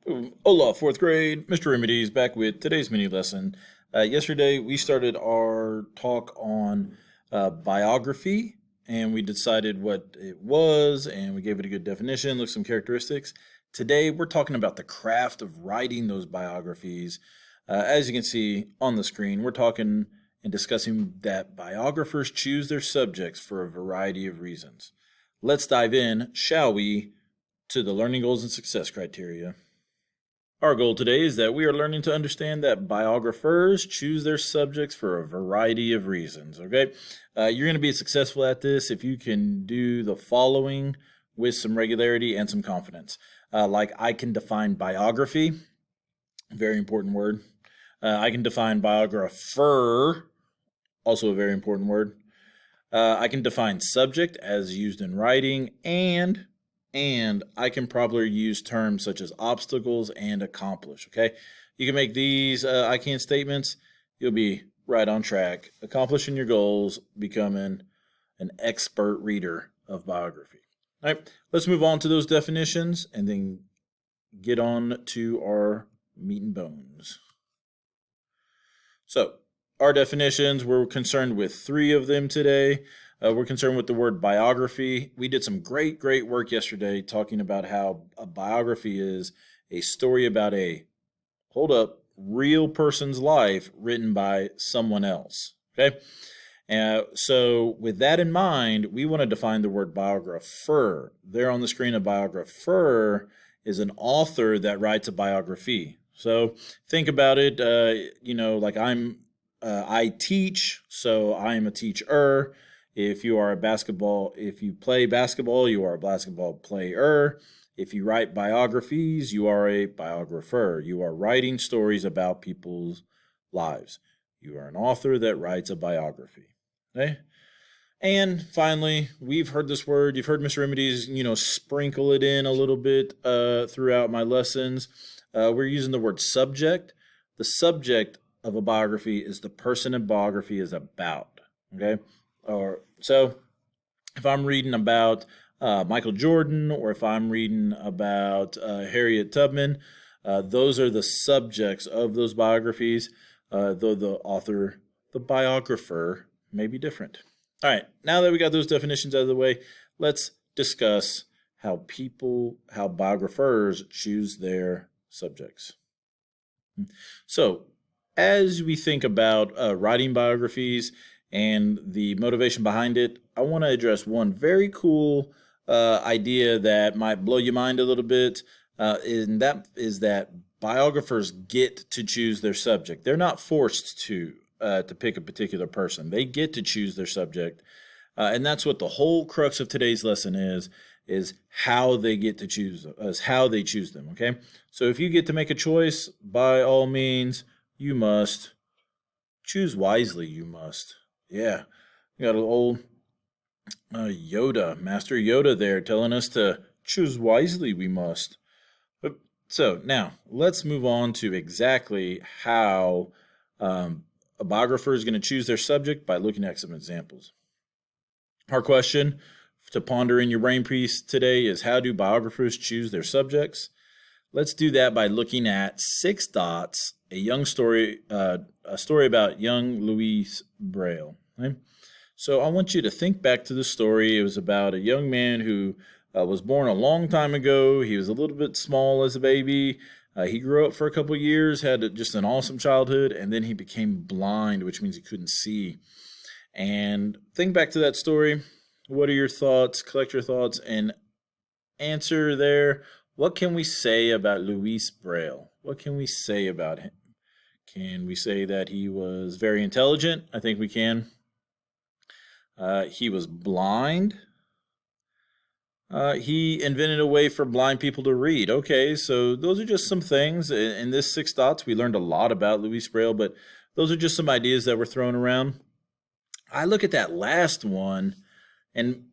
Hola, fourth grade. Mr. Remedies back with today's mini lesson. Yesterday, we started our talk on biography, and we decided what it was, and we gave it a good definition, looked some characteristics. Today, we're talking about the craft of writing those biographies. As you can see on the screen, we're talking and discussing that biographers choose their subjects for a variety of reasons. Let's dive in, shall we, to the learning goals and success criteria. Our goal today is that we are learning to understand that biographers choose their subjects for a variety of reasons. Okay, you're going to be successful at this if you can do the following with some regularity and some confidence. Like I can define biography, very important word. I can define biographer, also a very important word. I can define subject as used in writing, and I can probably use terms such as obstacles and accomplish. Okay, you can make these I can statements. You'll be right on track, accomplishing your goals, becoming an expert reader of biography. All right, let's move on to those definitions and then get on to our meat and bones. So, our definitions, we're concerned with three of them today. We're concerned with the word biography. We did some great work yesterday talking about how a biography is a story about a, hold up, real person's life written by someone else. Okay? So, with that in mind, we want to define the word biographer. There on the screen, a biographer is an author that writes a biography. So, think about it, like I teach, so I am a teacher. If you play basketball, you are a basketball player. If you write biographies, you are a biographer. You are writing stories about people's lives. You are an author that writes a biography. Okay? And finally, we've heard this word. You've heard Mr. Remedies, sprinkle it in a little bit throughout my lessons. We're using the word subject. The subject of a biography is the person a biography is about. Okay, or so if I'm reading about Michael Jordan, or if I'm reading about Harriet Tubman, those are the subjects of those biographies. Though the author, the biographer, may be different. All right, now that we got those definitions out of the way, let's discuss how biographers choose their subjects. So, as we think about writing biographies and the motivation behind it, I want to address one very cool idea that might blow your mind a little bit, and that is that biographers get to choose their subject. They're not forced to pick a particular person. They get to choose their subject, and that's what the whole crux of today's lesson is how they get to choose, how they choose them. Okay, so if you get to make a choice, by all means, you must choose wisely. You must. Yeah. You got an old Yoda, Master Yoda there telling us to choose wisely. We must. So now let's move on to exactly how a biographer is going to choose their subject by looking at some examples. Our question to ponder in your brain piece today is, how do biographers choose their subjects? Let's do that by looking at Six Dots, a story about young Louis Braille. Okay? So I want you to think back to the story. It was about a young man who was born a long time ago. He was a little bit small as a baby. He grew up for a couple years, had just an awesome childhood, and then he became blind, which means he couldn't see. And think back to that story. What are your thoughts? Collect your thoughts and answer there. What can we say about Louis Braille? What can we say about him? Can we say that he was very intelligent? I think we can. He was blind. He invented a way for blind people to read. Okay, so those are just some things. In this Six Dots, we learned a lot about Louis Braille, but those are just some ideas that were thrown around. I look at that last one, and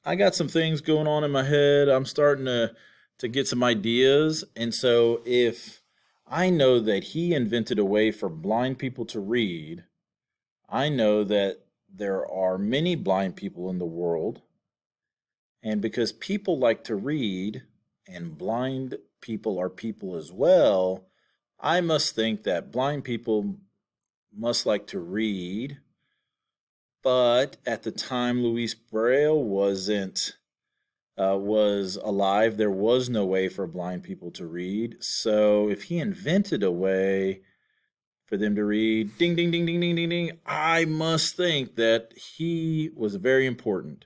I got some things going on in my head. I'm starting to get some ideas. And so if I know that he invented a way for blind people to read, I know that there are many blind people in the world. And because people like to read and blind people are people as well, I must think that blind people must like to read, but at the time Louis Braille was alive, there was no way for blind people to read. So if he invented a way for them to read, ding, ding, ding, ding, ding, ding, ding, I must think that he was very important.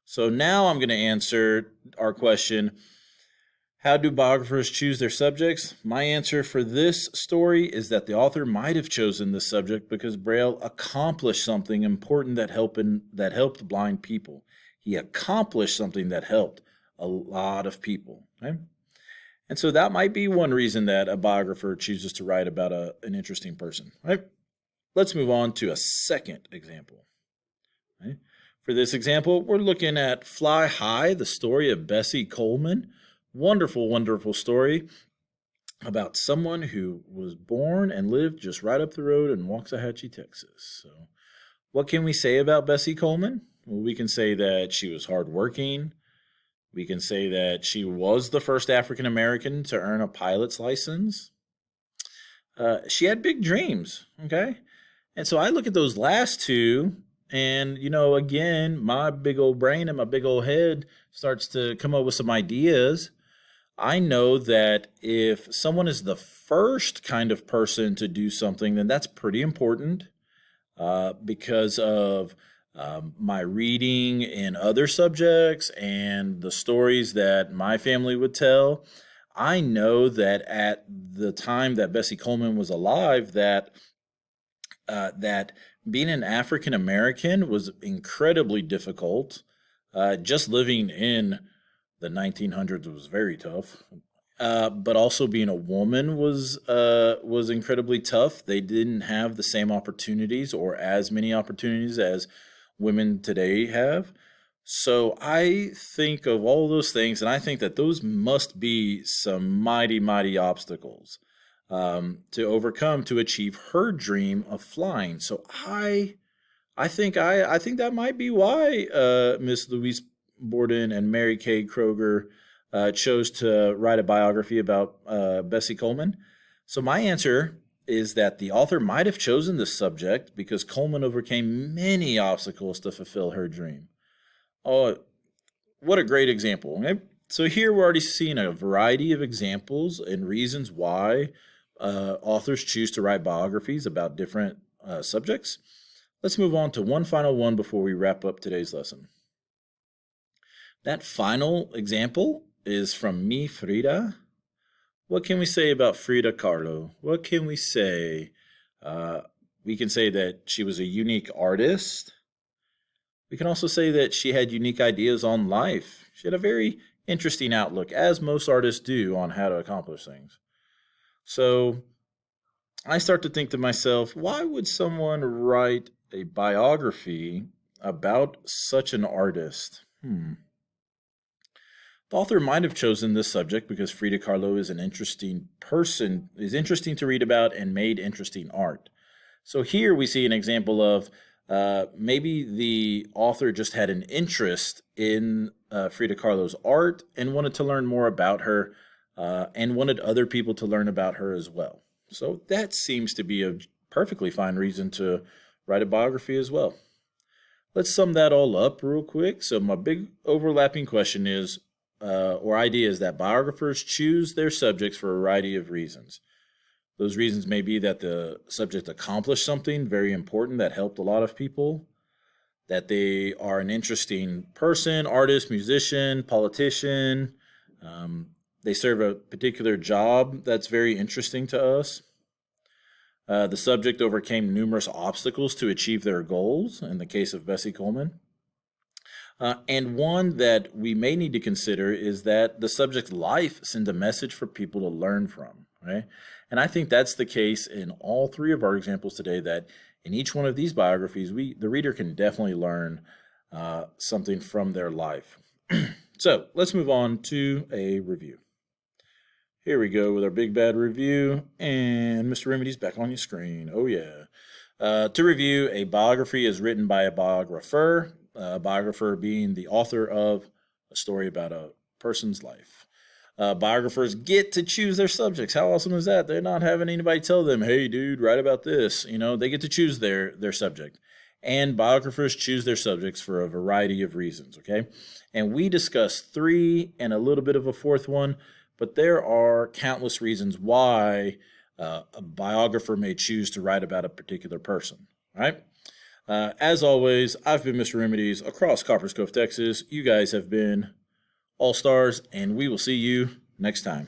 So now I'm going to answer our question: how do biographers choose their subjects? My answer for this story is that the author might have chosen this subject because Braille accomplished something important that helped blind people. He accomplished something that helped a lot of people. Okay? And so that might be one reason that a biographer chooses to write about an interesting person. Right? Let's move on to a second example. Okay? For this example, we're looking at Fly High, the story of Bessie Coleman. Wonderful, wonderful story about someone who was born and lived just right up the road in Waxahachie, Texas. So, what can we say about Bessie Coleman? Well, we can say that she was hardworking. We can say that she was the first African American to earn a pilot's license. She had big dreams, okay? And so I look at those last two, and, again, my big old brain and my big old head starts to come up with some ideas. I know that if someone is the first kind of person to do something, then that's pretty important because of my reading in other subjects and the stories that my family would tell. I know that at the time that Bessie Coleman was alive, that being an African American was incredibly difficult. Just living in the 1900s was very tough. But also being a woman was incredibly tough. They didn't have the same opportunities or as many opportunities as women today have. So I think of all those things, and I think that those must be some mighty, mighty obstacles to overcome to achieve her dream of flying. So I think that might be why Miss Louise Borden and Mary Kay Kroger chose to write a biography about Bessie Coleman. So my answer is that the author might have chosen this subject because Coleman overcame many obstacles to fulfill her dream. Oh, what a great example. Okay? So here we're already seeing a variety of examples and reasons why authors choose to write biographies about different subjects. Let's move on to one final one before we wrap up today's lesson. That final example is from me, Frida. What can we say about Frida Kahlo? What can we say? We can say that she was a unique artist. We can also say that she had unique ideas on life. She had a very interesting outlook, as most artists do, on how to accomplish things. So I start to think to myself, why would someone write a biography about such an artist? The author might have chosen this subject because Frida Kahlo is an interesting person, is interesting to read about, and made interesting art. So here we see an example of maybe the author just had an interest in Frida Kahlo's art and wanted to learn more about her and wanted other people to learn about her as well. So that seems to be a perfectly fine reason to write a biography as well. Let's sum that all up real quick. So my big overlapping question is, or idea is that biographers choose their subjects for a variety of reasons. Those reasons may be that the subject accomplished something very important that helped a lot of people, that they are an interesting person, artist, musician, politician. They serve a particular job that's very interesting to us. The subject overcame numerous obstacles to achieve their goals, in the case of Bessie Coleman. And one that we may need to consider is that the subject's life sends a message for people to learn from, right? And I think that's the case in all three of our examples today, that in each one of these biographies, the reader can definitely learn something from their life. So let's move on to a review. Here we go with our big bad review, and Mr. Remedy's back on your screen. Oh yeah. To review, a biography is written by a biographer. A biographer being the author of a story about a person's life. Biographers get to choose their subjects. How awesome is that? They're not having anybody tell them, "Hey, dude, write about this." They get to choose their subject, and biographers choose their subjects for a variety of reasons. Okay, and we discussed three and a little bit of a fourth one, but there are countless reasons why a biographer may choose to write about a particular person. All right. As always, I've been Mr. Remedies across Copperscove, Texas. You guys have been all stars, and we will see you next time.